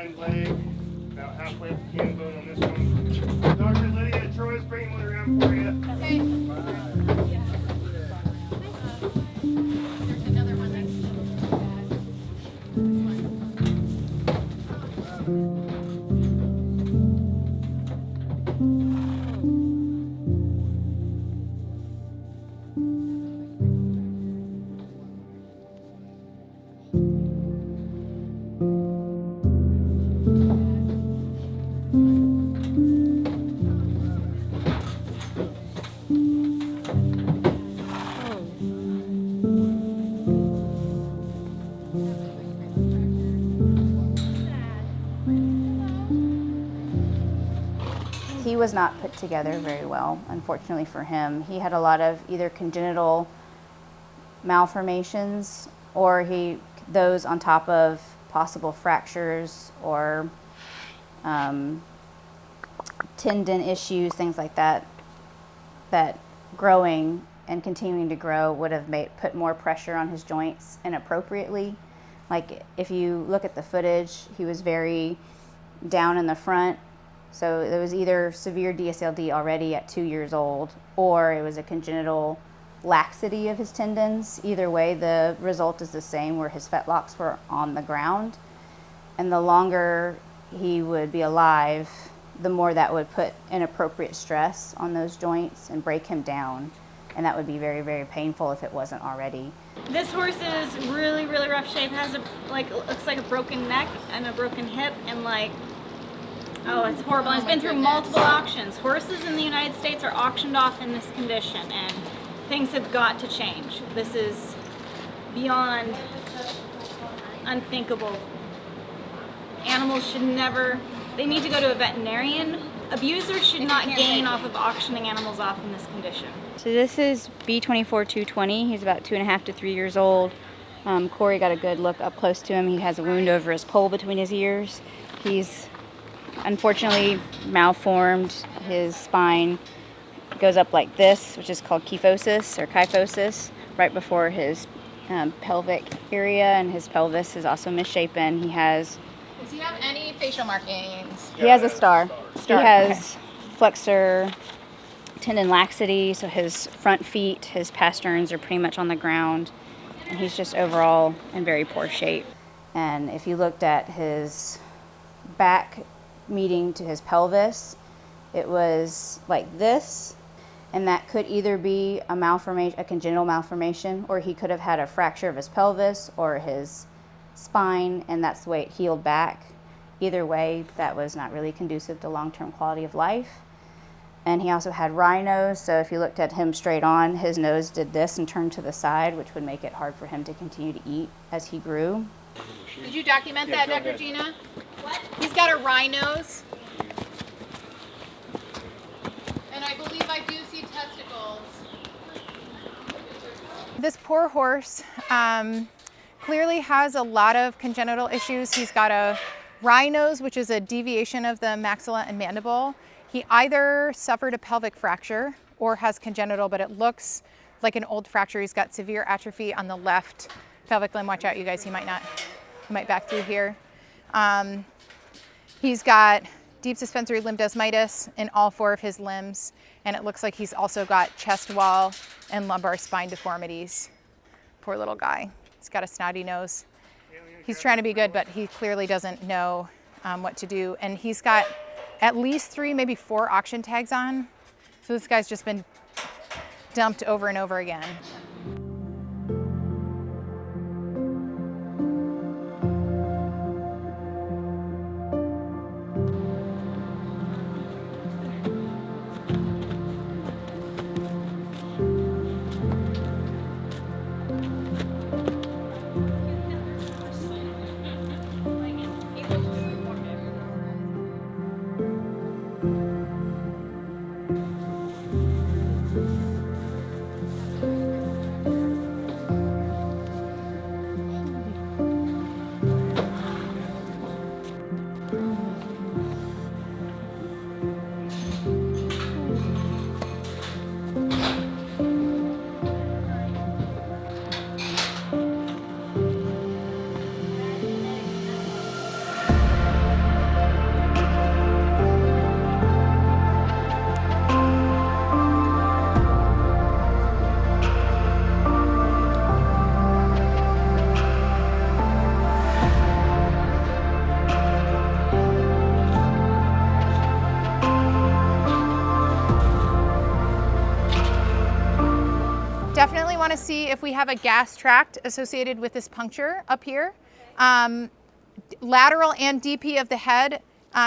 hind leg, about halfway up the cannon bone on this one. Dr. Lydia, Troy's bringing one around for you. Okay. There's another one next to He was not put together very well, unfortunately for him. He had a lot of either congenital malformations or those on top of possible fractures or tendon issues, things like that, that growing and continuing to grow would have put more pressure on his joints inappropriately. Like if you look at the footage, he was very down in the front. So there was either severe DSLD already at 2 years old, or it was a congenital laxity of his tendons. Either way, the result is the same, where his fetlocks were on the ground. And the longer he would be alive, the more that would put inappropriate stress on those joints and break him down. And that would be very, very painful if it wasn't already. This horse is really, really rough shape. Has looks like a broken neck and a broken hip, and oh, it's horrible. It's been through multiple auctions. Horses in the United States are auctioned off in this condition, and things have got to change. This is beyond unthinkable. Animals should never, they need to go to a veterinarian. Abusers should not gain off of auctioning animals off in this condition. So this is B24220. He's about 2.5 to 3 years old. Corey got a good look up close to him. He has a wound over his pole between his ears. He's unfortunately malformed. His spine goes up like this, which is called kyphosis, right before his pelvic area, and his pelvis is also misshapen. Does he have any facial markings? He has a star. He has flexor tendon laxity, so his front feet, his pasterns are pretty much on the ground, and he's just overall in very poor shape. And if you looked at his back meeting to his pelvis, it was like this, and that could either be a malformation, a congenital malformation, or he could have had a fracture of his pelvis or his spine, and that's the way it healed back. Either way, that was not really conducive to long-term quality of life. And he also had rhinos, so if you looked at him straight on, his nose did this and turned to the side, which would make it hard for him to continue to eat as he grew. Did you document that, Dr. Gina? What? He's got a rhinos. And I believe I do see testicles. This poor horse clearly has a lot of congenital issues. He's got a rhinos, which is a deviation of the maxilla and mandible. He either suffered a pelvic fracture or has congenital, but it looks like an old fracture. He's got severe atrophy on the left pelvic limb. Watch out, you guys, he might back through here. He's got deep suspensory limb desmitis in all 4 of his limbs, and it looks like he's also got chest wall and lumbar spine deformities. Poor little guy. He's got a snotty nose. He's trying to be good, but he clearly doesn't know what to do. And he's got at least 3, maybe 4 auction tags on. So this guy's just been dumped over and over again. want to see if we have a gas tract associated with this puncture up here. Lateral and DP of the head.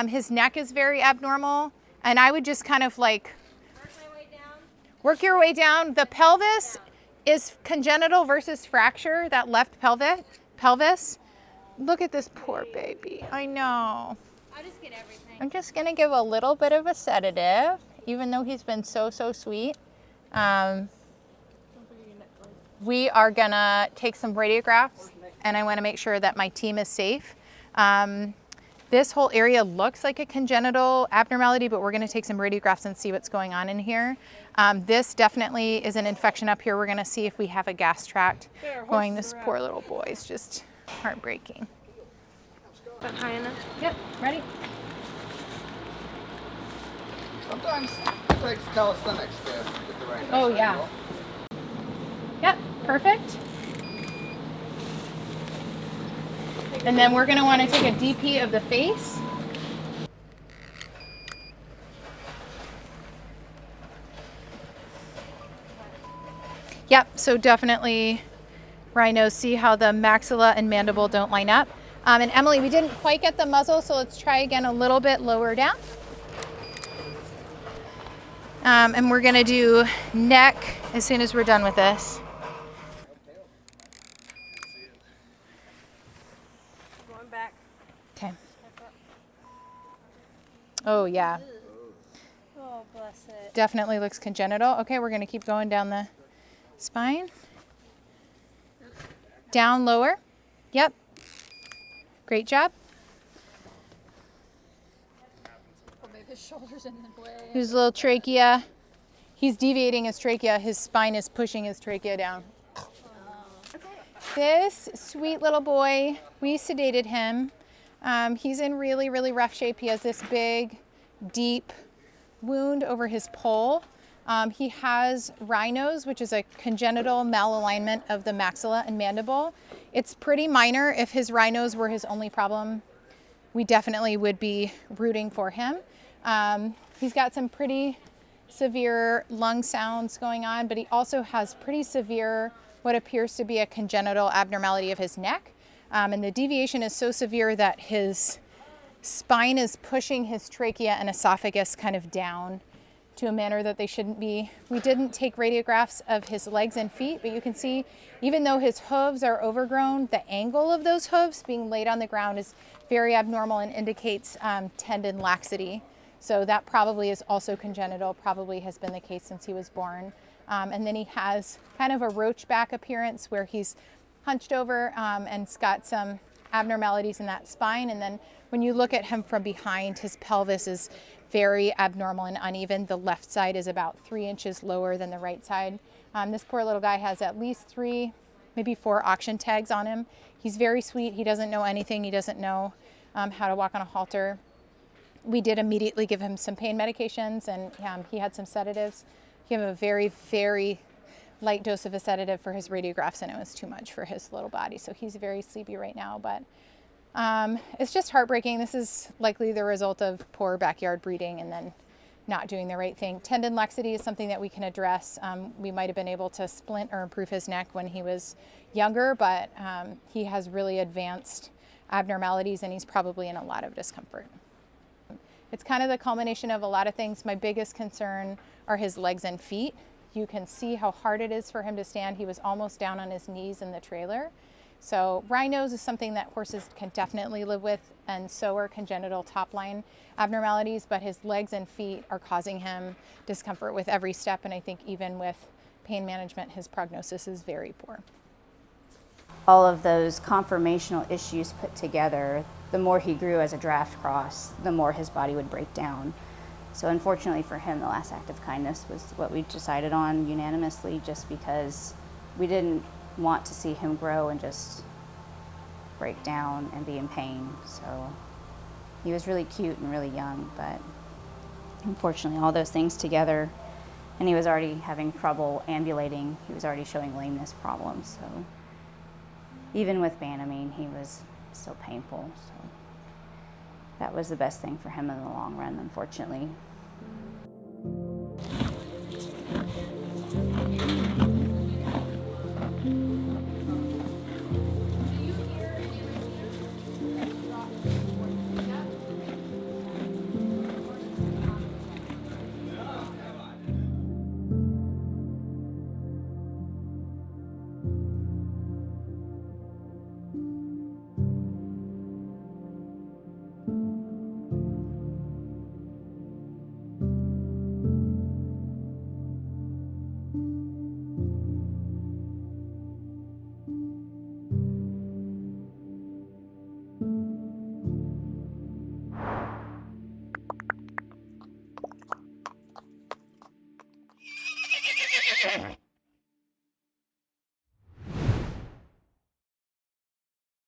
His neck is very abnormal. And I would just kind of like work your way down. The pelvis is congenital versus fracture, that left pelvis. Look at this poor baby. I know. I'll just get everything. I'm just going to give a little bit of a sedative, even though he's been so sweet. We are going to take some radiographs, and I want to make sure that my team is safe. This whole area looks like a congenital abnormality, but we're going to take some radiographs and see what's going on in here. This definitely is an infection up here. We're going to see if we have a gas tract going. This poor little boy is just heartbreaking. But high enough? Yep, ready? Sometimes it takes calisthenics to get the right Oh, yeah. angle. Yep, perfect. And then we're going to want to take a DP of the face. Yep, so definitely rhinos. See how the maxilla and mandible don't line up. And Emily, we didn't quite get the muzzle, so let's try again a little bit lower down. And we're going to do neck as soon as we're done with this. Going back. Okay. Oh, yeah. Oh, bless it. Definitely looks congenital. Okay, we're going to keep going down the spine. Down lower. Yep. Great job. Oh, babe, his shoulder's in the way. Here's a little trachea. He's deviating his trachea. His spine is pushing his trachea down. This sweet little boy, we sedated him. He's in really rough shape. He has this big, deep wound over his poll. He has rhinos, which is a congenital malalignment of the maxilla and mandible. It's pretty minor. If his rhinos were his only problem, we definitely would be rooting for him. He's got some pretty severe lung sounds going on, but he also has pretty severe, what appears to be a congenital abnormality of his neck. And the deviation is so severe that his spine is pushing his trachea and esophagus kind of down to a manner that they shouldn't be. We didn't take radiographs of his legs and feet, but you can see even though his hooves are overgrown, the angle of those hooves being laid on the ground is very abnormal and indicates tendon laxity. So that probably is also congenital, probably has been the case since he was born. And then he has kind of a roach back appearance where he's hunched over and's got some abnormalities in that spine. And then when you look at him from behind, his pelvis is very abnormal and uneven. The left side is about 3 inches lower than the right side. This poor little guy has at least 3, maybe 4 auction tags on him. He's very sweet. He doesn't know anything. He doesn't know how to walk on a halter. We did immediately give him some pain medications, and he had some sedatives. He had a very light dose of a sedative for his radiographs, and it was too much for his little body. So he's very sleepy right now, but it's just heartbreaking. This is likely the result of poor backyard breeding and then not doing the right thing. Tendon laxity is something that we can address. We might have been able to splint or improve his neck when he was younger, but he has really advanced abnormalities and he's probably in a lot of discomfort. It's kind of the culmination of a lot of things. My biggest concern are his legs and feet. You can see how hard it is for him to stand. He was almost down on his knees in the trailer. So rhinos is something that horses can definitely live with, and so are congenital top line abnormalities, but his legs and feet are causing him discomfort with every step, and I think even with pain management, his prognosis is very poor. All of those conformational issues put together, the more he grew as a draft cross, the more his body would break down. So unfortunately for him, the last act of kindness was what we decided on unanimously, just because we didn't want to see him grow and just break down and be in pain. So he was really cute and really young, but unfortunately all those things together, and he was already having trouble ambulating. He was already showing lameness problems. So even with Banamine, he was still painful. So that was the best thing for him in the long run, unfortunately. Hey!